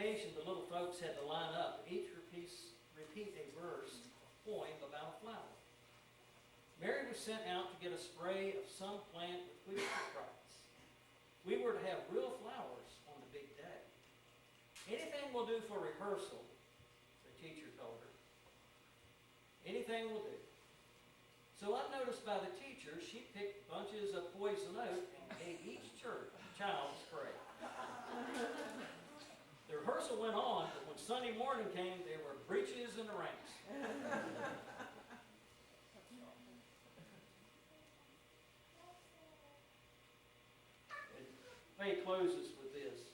occasion, the little folks had to line up and each repeat a verse, poem about a flower. Mary was sent out to get a spray of some plant with which to practice. We were to have real flowers on the big day. Anything will do for rehearsal, the teacher told her. Anything will do. So unnoticed by the teacher, she picked bunches of poison oak and gave each child a spray. The rehearsal went on, but when Sunday morning came, there were breaches in the ranks. And Faye closes with this.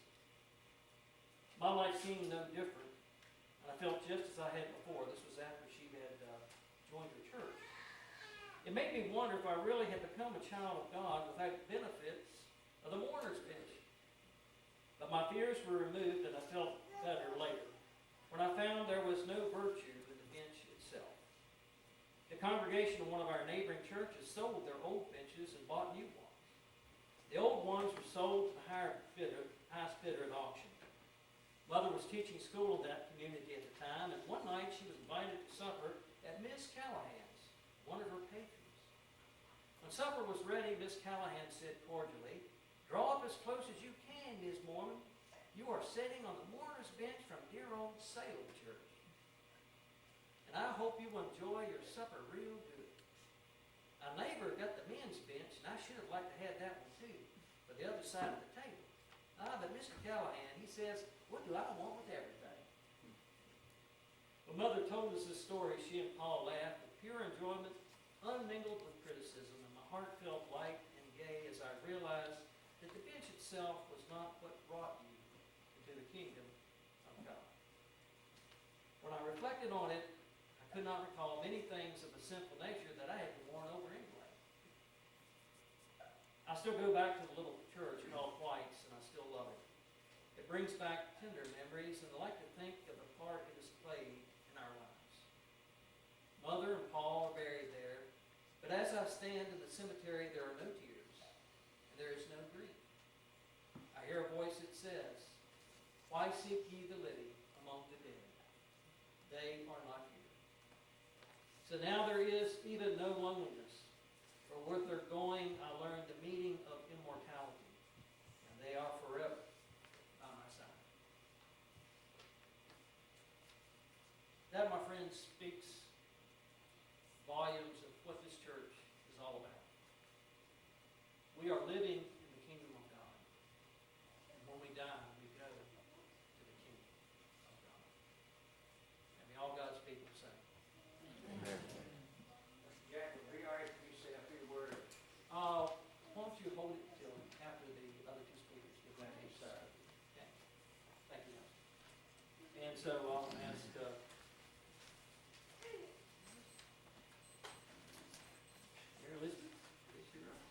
My life seemed no different. I felt just as I had before. This was after she had joined her church. It made me wonder if I really had become a child of God without the benefits of the mourner's bench. But my fears were removed and I felt better later, when I found there was no virtue in the bench itself. The congregation of one of our neighboring churches sold their old benches and bought new ones. The old ones were sold to the highest bidder at auction. Mother was teaching school in that community at the time, and one night she was invited to supper at Miss Callahan's, one of her patrons. When supper was ready, Miss Callahan said cordially, "Draw up as close as you can, Miss Moorman. You are sitting on the mourner's bench from dear old Salem Church. And I hope you will enjoy your supper real good. A neighbor got the men's bench, and I should have liked to have that one too, for the other side of the table. But Mr. Callahan, he says, what do I want with everything?" When Mother told us this story, she and Paul laughed with pure enjoyment, unmingled with criticism, and my heart felt light and gay as I realized that the bench itself was not what brought you into the kingdom of God. When I reflected on it, I could not recall many things of a sinful nature that I had worn over anyway. I still go back to the little church called White's, and I still love it. It brings back tender memories, and I like to think of the part it has played in our lives. Mother and Paul are buried there, but as I stand in the cemetery, there are no tears, and there is no grief. I hear a voice that says, "Why seek ye the living among the dead? They are not here." So now there is even no loneliness. For with their going, I learned the meaning of immortality, and they are forever by my side. That, my friends, speaks volumes of what this church is all about. We are living in the kingdom of God. And when we die, we go to the kingdom of God. And may all God's people say, Amen. Jack, would we all right if you say a few words? why don't you hold it till after the other two speakers get back each side. Okay. Thank you. And so I'll ask Mary Elizabeth, raise your right.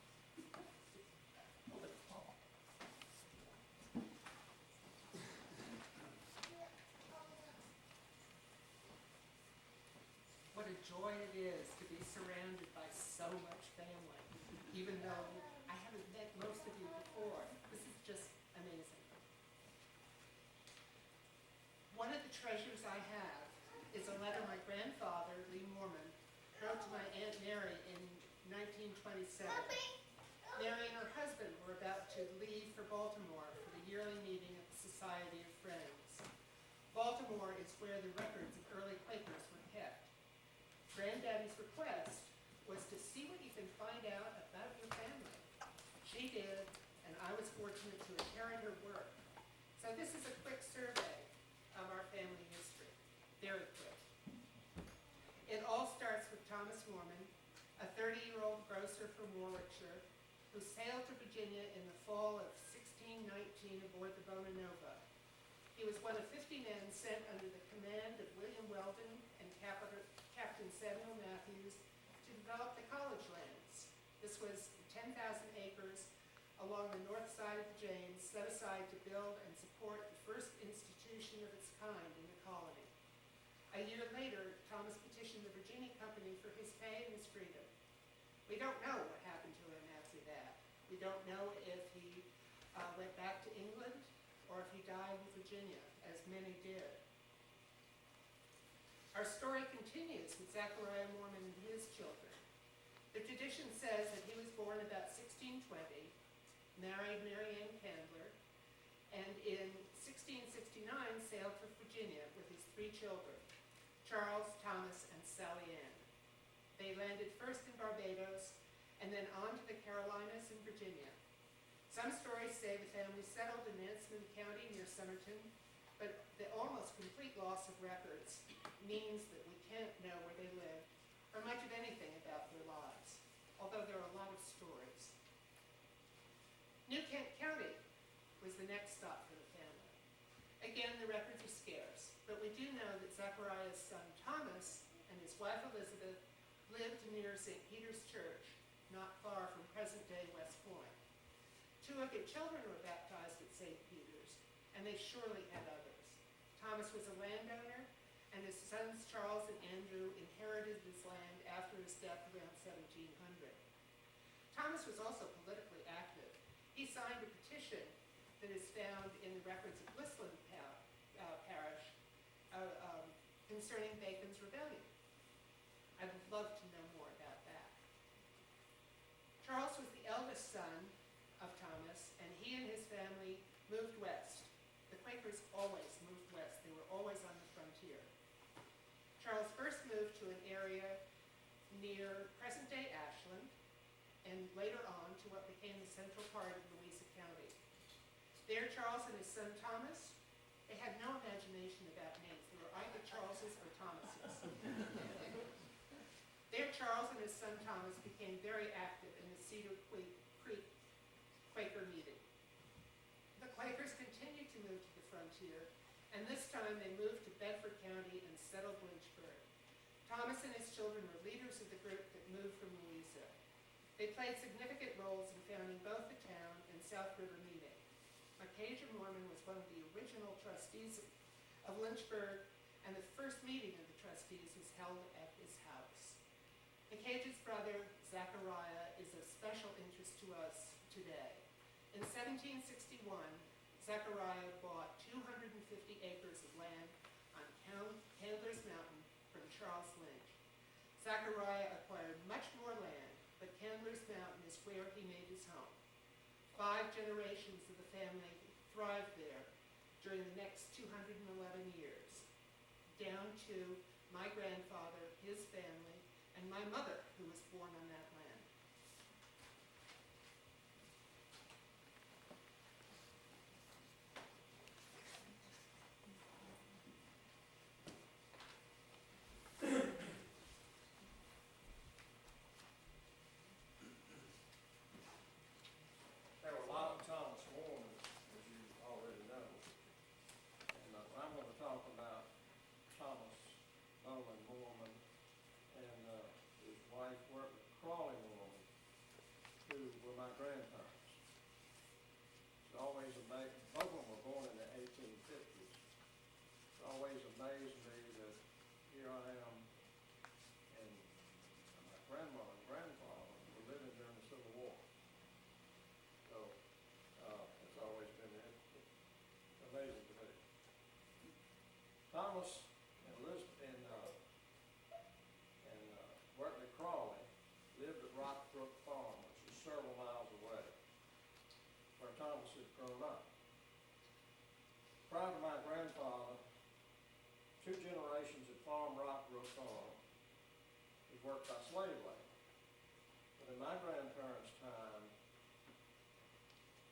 Hold it. What a joy it is to be surrounded by so much family, even though I haven't met most of you before. This is just amazing. One of the treasures I have is a letter my grandfather, Lee Moorman, wrote to my Aunt Mary in 1927. Mary and her husband were about to leave for Baltimore for the yearly meeting of the Society of Friends. Baltimore is where the records of early Quakers were kept. Granddaddy's request was to see what you can find out about your family. She did, and I was fortunate to inherit her work. So this is a quick survey of our family history. Very quick. It all starts with Thomas Moorman, a 30-year-old grocer from Warwickshire, who sailed to Virginia in the fall of 1619 aboard the Bona Nova. He was one of 50 men sent under the command of William Weldon and Captain Samuel Matthews to develop the college lands. This was 10,000 acres along the north side of the James, set aside to build and support the first institution of its kind in the colony. A year later, Thomas petitioned the Virginia Company for his pay and his freedom. We don't know what happened to him after that. We don't know if he went back to England or if he died in Virginia, as many did. Our story continues with Zechariah Moorman and his children. The tradition says that he was born about 1620, married Mary Ann Candler, and in 1669 sailed for Virginia with his 3 children, Charles, Thomas, and Sally Ann. They landed first in Barbados and then on to the Carolinas and Virginia. Some stories say the family settled in Nansemond County near Somerton, but the almost complete loss of records means that we can't know where they lived or much of anything about their lives, although there are a lot of stories. New Kent County was the next stop for the family. Again, the records are scarce, but we do know that Zechariah's son Thomas and his wife Elizabeth lived near St. Peter's Church, not far from present-day West Point. 2 of their children were baptized at St. Peter's, and they surely had others. Thomas was a landowner, and his sons Charles and Andrew inherited this land after his death around 1700. Thomas was also politically active. He signed a petition that is found in the records of Blisland Parish concerning Bacon's Rebellion. I'd love to know more about that. Charles was the eldest son of Thomas, and he and his family moved west. The Quakers always moved west. They were always on the frontier. Charles first moved to an area near present-day Ashland, and later on to what became the central part of Louisa County. There, Charles and his son Thomas, they had no imagination about names. They were either Charleses or Thomases. There, Charles and his son Thomas became very active in the Cedar Creek Quaker meeting. The Quakers continued to move to the frontier, and this time they moved to Bedford County and settled Lynchburg. Thomas and his children were leaders of the group that moved from Louisa. They played significant roles in founding both the town and South River meeting. Micajah Moorman was one of the original trustees of Lynchburg, and the first meeting of the trustees was held at his house. Micajah's brother, Zechariah, is of special interest to us today. In 1761, Zechariah bought 250 acres of land on Candler's Mountain from Charles Lynch. Zechariah acquired much more land, but Candler's Mountain is where he made his home. 5 generations of the family thrived there during the next 211 years, down to my grandfather, his family, and my mother, who was born on that land. There were a lot of Thomas Moorman, as you already know. And I'm going to talk about Thomas Nolan Moorman and his wife, Crawley Moorman, who were my grandparents. It's always amazed, both of them were born in the 1850s. It's always amazed me that here I am, and my grandmother and grandfather were living during the Civil War. So it's always been amazing to me. Thomas and Elizabeth and Wortley Crawley lived at Rustburg Farm, which is several miles away, where Thomas had grown up. Prior to my grandfather, 2 generations had farmed Rockbrook Farm. It worked by slave labor. But in my grandparents' time,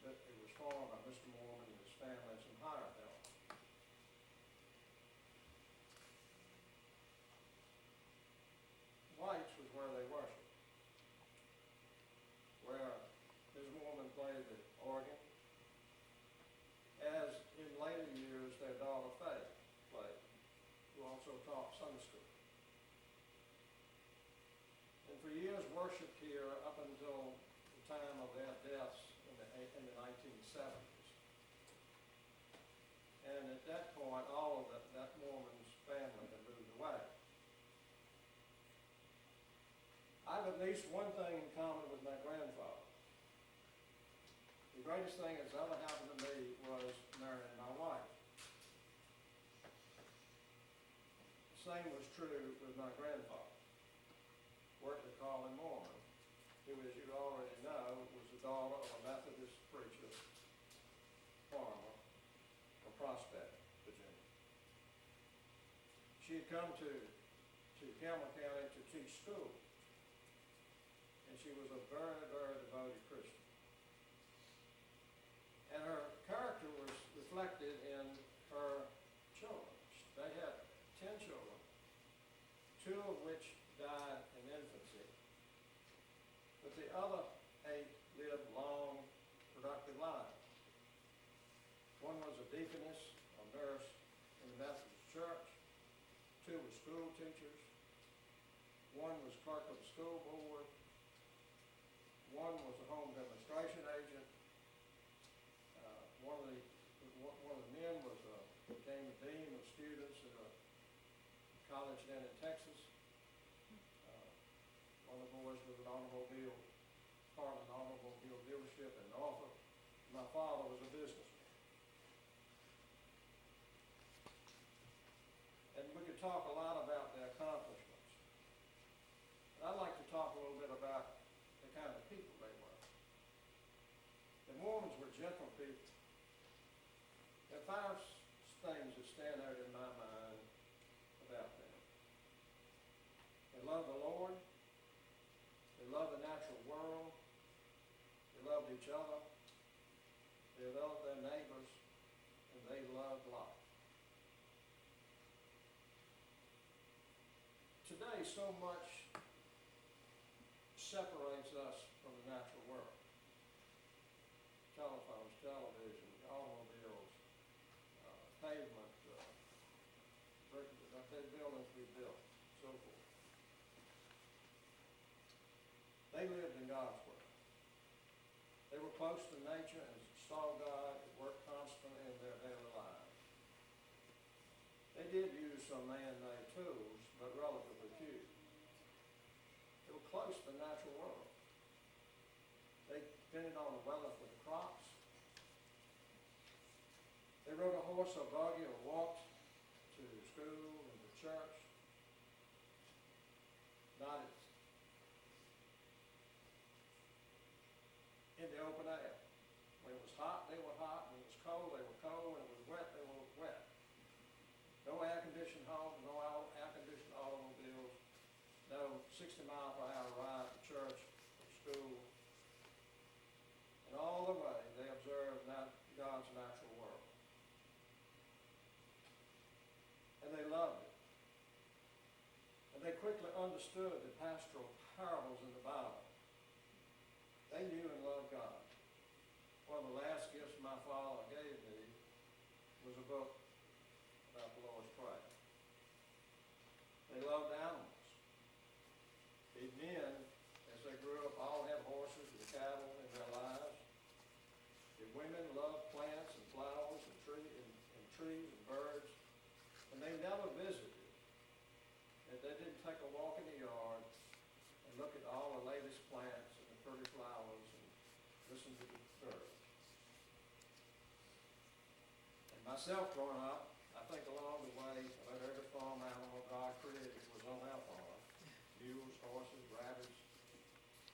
it was farmed by Mr. Moorman and his family and some hired help. Whites was where they worshiped, where Ms. Moorman played the organ, as in later years their daughter Faye played, who also taught Sunday school. And for years worshipped here up until the time of their deaths in the 1970s. And at that point, all of that Moorman's family had moved away. I have at least one thing in common with my grandfather. The greatest thing that's ever happened to me was marrying same was true with my grandfather, Wortley Colin Moorman, who, as you already know, was the daughter of a Methodist preacher, farmer from Prospect, Virginia. She had come to Campbell County to teach school, and she was a very, very devoted Christian. And her character was reflected in her children. They had 10 children, 2 of which died in infancy, but the other 8 lived long, productive lives. One was a deaconess, a nurse in the Methodist church. 2 were school teachers. 1 was clerk of the school board. 1 was a home demonstration agent. One of the men became the dean of students at a college down in Texas. One of the boys was an automobile, part of an automobile dealership in Norfolk. My father was a businessman. And we could talk a lot about their accomplishments. But I'd like to talk a little bit about the kind of people they were. The Mormons were gentle people. There are 5 things that stand out in my mind about them. They loved the Lord. They loved the natural world. They loved each other. They loved their neighbors. And they loved life. Today, so much separates us from the natural world. Telephones, television, automobiles, pavement, buildings we built, so forth. They lived in God's world. They were close to nature and saw God at work constantly in their daily lives. They did use some man-made tools, but relatively few. They were close to the natural world. They depended on the weather for the crops. They rode a horse or buggy or walked to school and to church. Not in the open air. When it was hot, they were hot. When it was cold, they were cold. When it was wet, they were wet. No air-conditioned homes, no air-conditioned automobiles, no 60-mile-per-hour ride to church or school. And all the way, they observed God's natural world. And they loved it. And they quickly understood the pastoral parables in the Bible. They knew and loved God. One of the last gifts my father gave me was a book about the Lord's Prayer. They loved animals. The men, as they grew up, all had horses and cattle in their lives. The women loved plants and flowers and trees and birds. And they never visited. And they didn't take a walk in the yard and look at all the latest plants and the pretty flowers and listen to the birds. And myself growing up, I think along the way, about every farm animal God created was on our farm. Mules, horses, rabbits,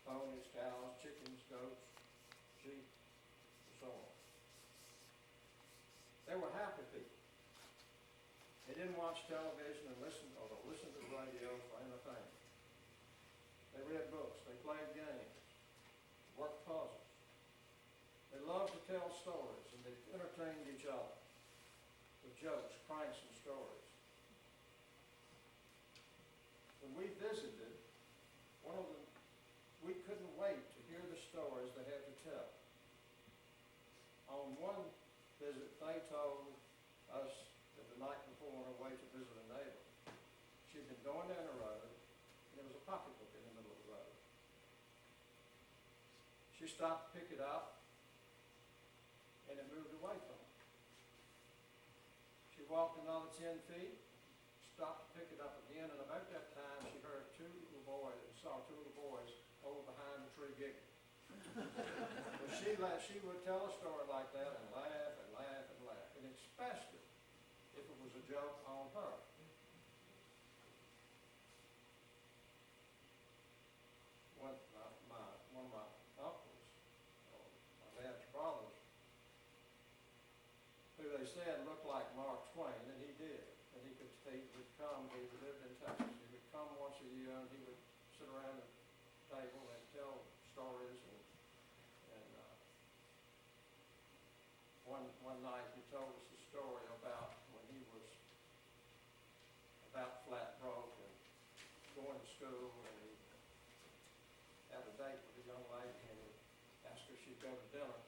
ponies, cows, chickens, goats, sheep, and so on. They were happy people. They didn't watch television or listen to the radio for entertainment. They read books. They played games, worked puzzles. They loved to tell stories, and they entertained each other with jokes, pranks, and stories. When we visited, we couldn't wait to hear the stories they had to tell. On one visit, they told us that the night before on her way to visit a neighbor, she'd been going down the road, and there was a pocketbook in the middle of the road. She stopped to pick it up, and it moved away from her. She walked another 10 feet, stopped to pick it up again, and about that time she heard saw two little boys over behind the tree giggling. But she would tell a story like that and laugh and laugh and laugh, and especially if it was a joke on her. they said looked like Mark Twain, and he did. And he would come, he lived in Texas, he would come once a year, and he would sit around the table and tell stories, and one night he told us a story about when he was about flat broke and going to school, and he had a date with a young lady, and he asked her if she'd go to dinner.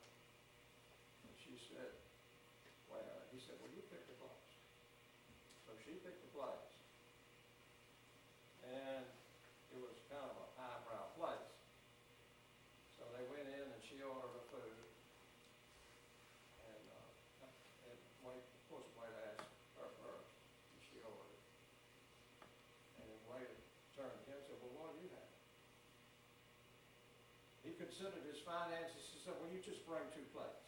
And she said, well, he said, well, you pick the place. So she picked the place. And it was kind of a highbrow place. So they went in and she ordered the food. And of course, the waiter asked her first, and she ordered it. And the waiter turned to him and said, well, what do you have? He considered his finances and said, well, you just bring 2 plates.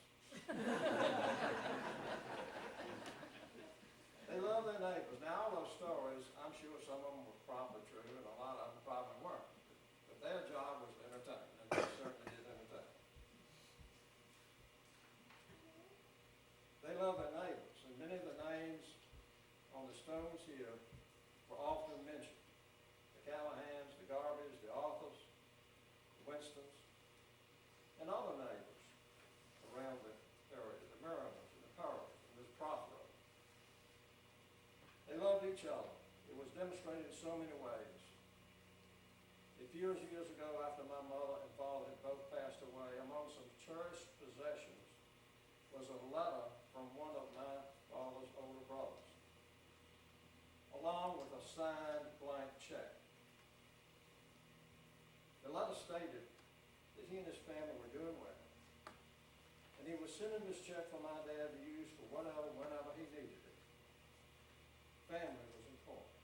They love their neighbors. Now, all those stories, I'm sure some of them were probably true, and a lot of them probably weren't. But their job was to entertain, and they certainly did entertain. They love their neighbors, and many of the names on the stones here were often mentioned. The Callahans, the Garbys, the Arthurs, the Winstons, and other neighbors around the area, the Merrimans and the Currys and the Prothero. They loved each other. It was demonstrated in so many ways. A few years ago, after my mother and father had both passed away, among some cherished possessions was a letter from one of my father's older brothers, along with a signed blank check. The letter stated that he and his family were doing well, and he was sending this check for my dad to use for whatever, whenever he needed it. Family was important.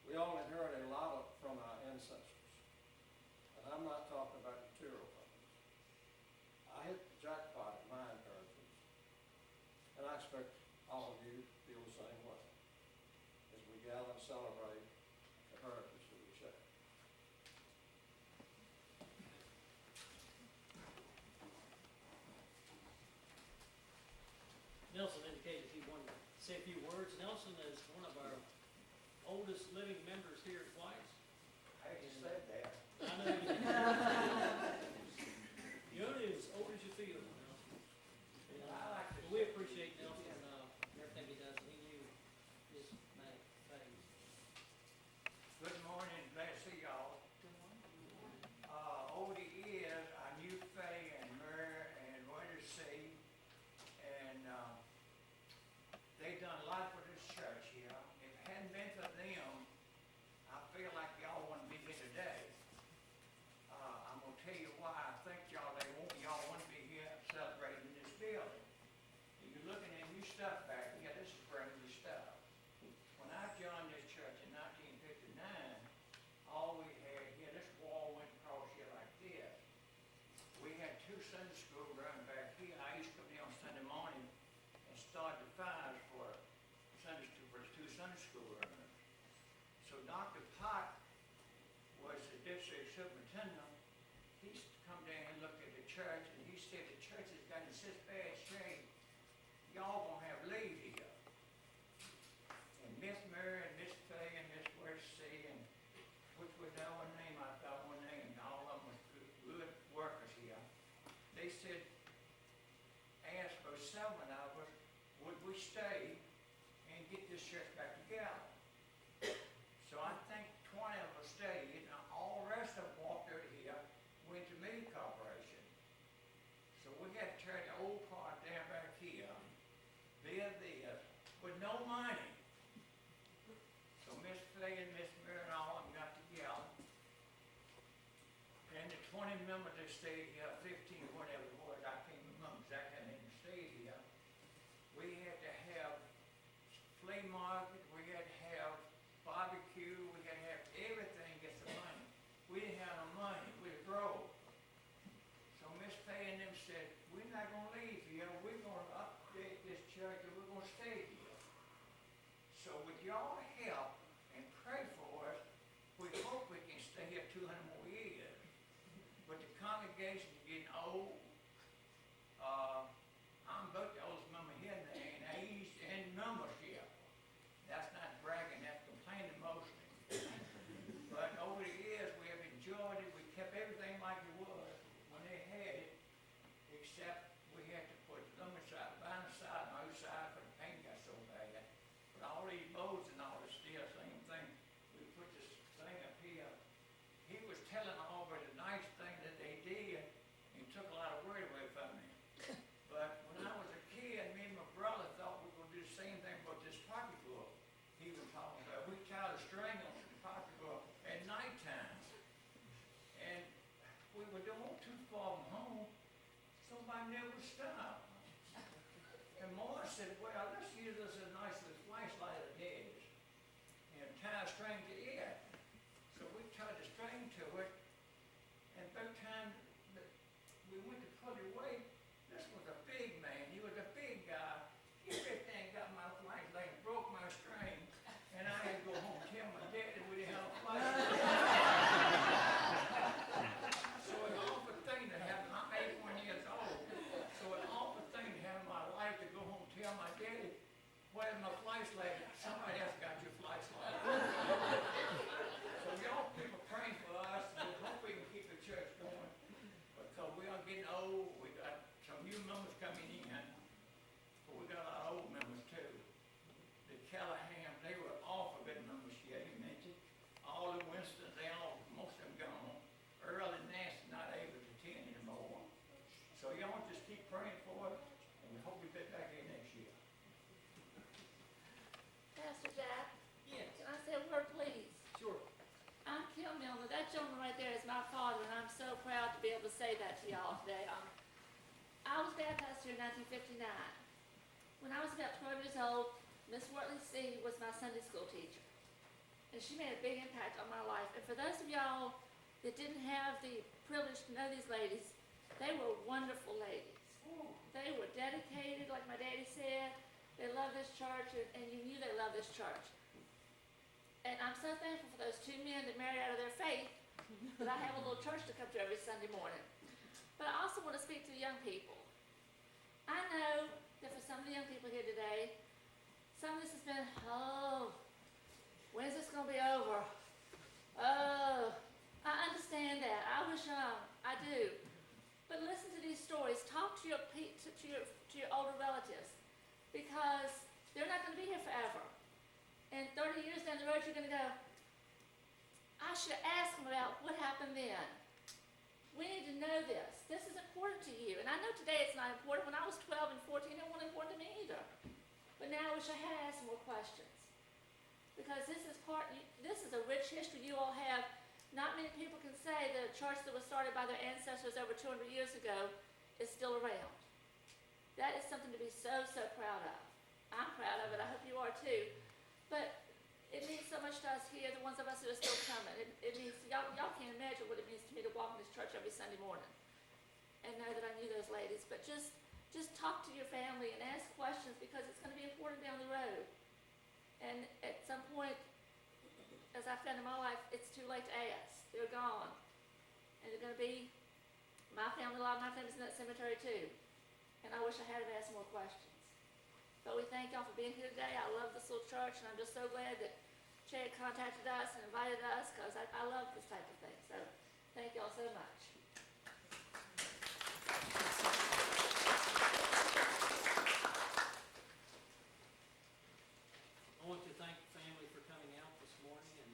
We all inherit a lot from our ancestors, and I'm not talking about material things. I hit the jackpot at my inheritance, and I expect all of you to feel the same way as we gather and celebrate the heritage that we share. Nelson indicated he wanted to say a few words. Nelson is one of our oldest living members here twice. I just said that. I know you. You're only as old as you feel, Nelson. And, I like to we appreciate Nelson everything he does. He knew his phase. Good morning, glad to see y'all. Over the years, I knew Faye and Murray and Winter C, and they done a lot for this church here. If it hadn't been for them, I feel like y'all wouldn't be here today. I'm gonna tell you why I think y'all wouldn't be here celebrating this building. If you're looking at new stuff back here, this is brand new stuff. When I joined this church in 1959, all we had here, this wall went across here like this. We had 2 Sunday school running back here. I used to come in on Sunday morning and start the fires for Sunday school, for the 2 Sunday school runners. So Dr. Pott was the district superintendent. He come down and looked at the church, and he said the church has got in such bad shape, y'all gonna have leave here. And Miss Murray and Miss Faye and Miss Wersey, and which was the one name, I thought one name, and all of them was good workers here. They said, asked for 7 of us, would we stay and get this church back together? So I think 20 of us stayed, and all the rest of them walked out of here, went to Mead Corporation. So we had to tear the old part down back here, build this, with no money. So Miss Faye and Miss Mary and all of them got together. And the 20 members that stayed here, 15, whatever it was, I can't remember exactly how many stayed here. We had to have flea market, we had to have barbecue, we had to have everything, get the money. We didn't have no money, we were broke. So Miss Faye and them said, we're not gonna leave here, we're gonna update this church and we're gonna stay here. So with y'all help and pray for us, we hope we can stay here 200 more years. But the congregation's getting old. I'm about the oldest string to it. So we tied the string to it, and by the time that we went to put it away, this was a big man, he was a big guy. He everything got my flashlight, broke my string, and I had to go home and tell my daddy we didn't have a flashlight. So it's an awful thing to have, I'm 81 years old, so it's an awful thing to have my life to go home and tell my daddy, where's my flashlight? Somebody else got your flashlight. So y'all people praying for us, and we hope we can keep the church going, because we are getting old, we got some new members coming in, but we got our old members too. The Callahan, they were awful good members, yeah, you mentioned. All the Winston, they all, most of them gone. Earl and Nancy not able to attend anymore. So y'all just keep praying for us, and we hope we get back here next year. Pastor Jack, Yes, can I say a word, please? sure. I'm Kim Milner. That gentleman right there is my father, and I'm so proud to be able to say that to y'all today. I was baptized here in 1959. When I was about 12 years old, Miss Wortley C. was my Sunday school teacher. And she made a big impact on my life. And for those of y'all that didn't have the privilege to know these ladies, they were wonderful ladies. They were dedicated, like my daddy said. They loved this church, and you knew they loved this church. And I'm so thankful for those two men that married out of their faith that I have a little church to come to every Sunday morning. But I also want to speak to the young people. I know that for some of the young people here today, some of this has been, oh, when's this going to be over? Oh, I understand that. I was young. I do. But listen to these stories. Talk to your older relatives, because they're not going to be here forever. And 30 years down the road, you're going to go, I should ask them about what happened then. We need to know this. This is important to you. And I know today it's not important. When I was 12 and 14, it wasn't important to me either. But now I wish I had asked more questions. Because this is a rich history you all have. Not many people can say that a church that was started by their ancestors over 200 years ago is still around. That is something to be so, so proud of. I'm proud of it. I hope you are too. But it means so much to us here, the ones of us that are still coming. It means, y'all can't imagine what it means to me to walk in this church every Sunday morning and know that I knew those ladies. But just talk to your family and ask questions, because it's going to be important down the road. And at some point, as I found in my life, it's too late to ask. They're gone. And they're going to be, my family, a lot of my family's in that cemetery too. And I wish I had asked more questions. But we thank y'all for being here today. I love this little church, and I'm just so glad that Chad contacted us and invited us, because I love this type of thing. So thank y'all so much. I want to thank the family for coming out this morning and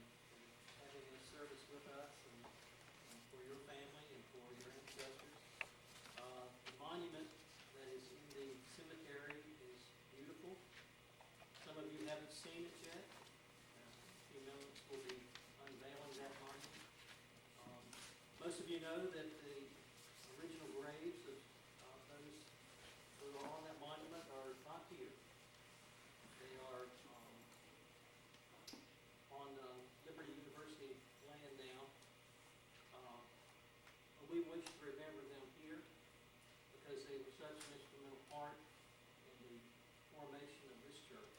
having this service with us, and for your family and for your ancestors. The monument that is in the cemetery is beautiful. Some of you haven't seen it yet. In a few moments we'll be unveiling that monument. Most of you know that the original graves of those who are on that monument are not here. They are on Liberty University land now. We wish to remember them here, because they were such an instrumental part in the formation of this church,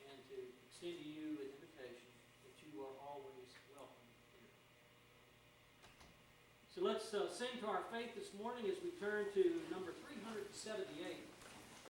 and to extend to you an invitation that you are always welcome here. So let's sing to our faith this morning as we turn to number 378.